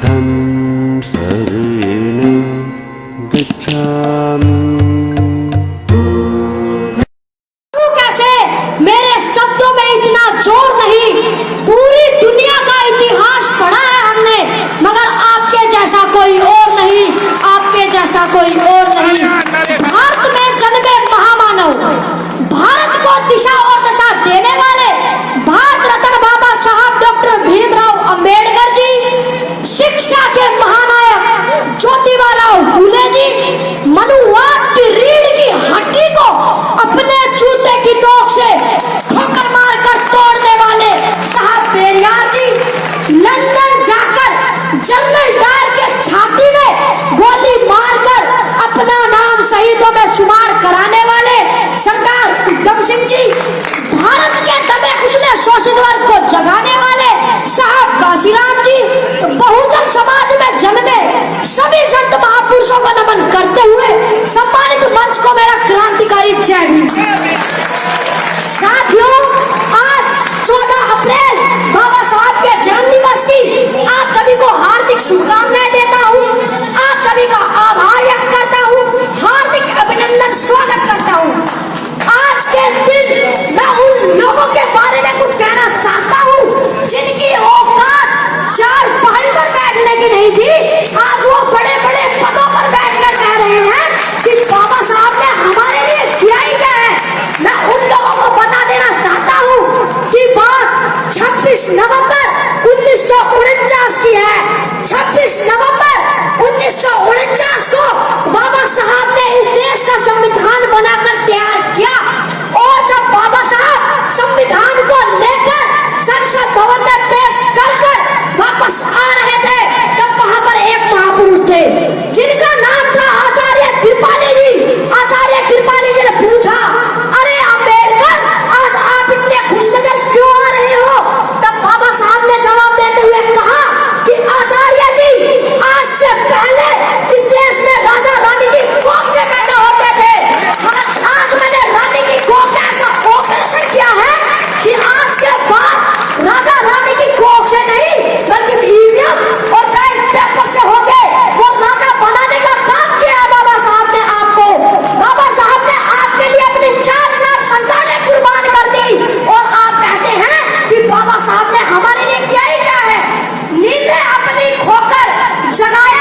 बुद्धं शरणं गच्छामि। कैसे मेरे शब्दों में इतना जोर नहीं, पूरी दुनिया का इतिहास पढ़ा है हमने, मगर आपके जैसा कोई और नहीं, आपके जैसा कोई और नहीं। भारत में जन्मे महामानव, भारत को दिशा और दशा देने वाले भारत रत्न बाबा साहब डॉक्टर भीमराव अंबेडकर जी, शिक्षा के महानायक ज्योतिबाराव फूले जी, मनुवाद की रीढ़ की हड्डी को अपने जूते की नोक से ठोकर मारकर तोड़ने वाले साहब पेरियार जी, लंदन जाकर जंगल डाल के छाती में गोली मारकर अपना नाम शहीदों में शुमार कराने वाले सरदार उधम सिंह जी, भारत के दबे कुचले शोषित वर्ग को जगाने वाले साहब काशीराम जी, बहुजन समाज में जन्मे सभी संत महापुरुषों को नमन करते हुए सम्मानित मंच को मेरा क्रांतिकारी जय हिंद। साथियों, आज 14 अप्रैल बाबा साहब के जन्म दिवस की आप सभी को हार्दिक शुभकामनाएं देता हूँ, आप सभी का आभार व्यक्त करता हूँ, हार्दिक अभिनंदन स्वागत करता हूँ। आज के दिन मैं उन लोगों के बारे में कुछ कहना चाहता हूँ जिनकी औकात चार पहाड़ी पर बैठने की नहीं थी, आज वो बड़े बड़े पदों पर बैठकर कह रहे हैं कि बाबा साहब ने हमारे लिए किया ही क्या है। मैं उन लोगों को बता देना चाहता हूँ कि बात 26 नवंबर 1949 की है। 26 नवंबर 1949 को बाबा साहब ने इस देश का संविधान बनाकर तैयार किया, और जब बाबा साहब संविधान को लेकर संसद भवन में पेश कर वापस आ रहे थे, तब वहां पर एक महापुरुष थे जिनका नाम था आचार्य कृपाली जी। आचार्य कृपाली जी ने पूछा, अरे अम्बेडकर, आज आप इतने खुशनजर क्यों आ रहे हो? तब बाबा साहब ने जवाब देते हुए कहा कि आचार्य जी, आज से पहले इस देश में राजा रानी की कोख से पैदा होते थे, मगर आज मैंने रानी की कोख का ऐसा ऑपरेशन किया है कि आज के बाद राजा रानी की कोख से नहीं बल्कि ईवीएम और बैलेट पेपर से होके वो राजा बनाने का काम किया है बाबा साहब ने आपको। बाबा साहब ने आपके लिए अपनी 4 संतानें कुर्बान कर दी, और आप कहते हैं कि बाबा साहब ने हमारे लिए किया ही क्या है। नींदें अपनी खोकर जगाए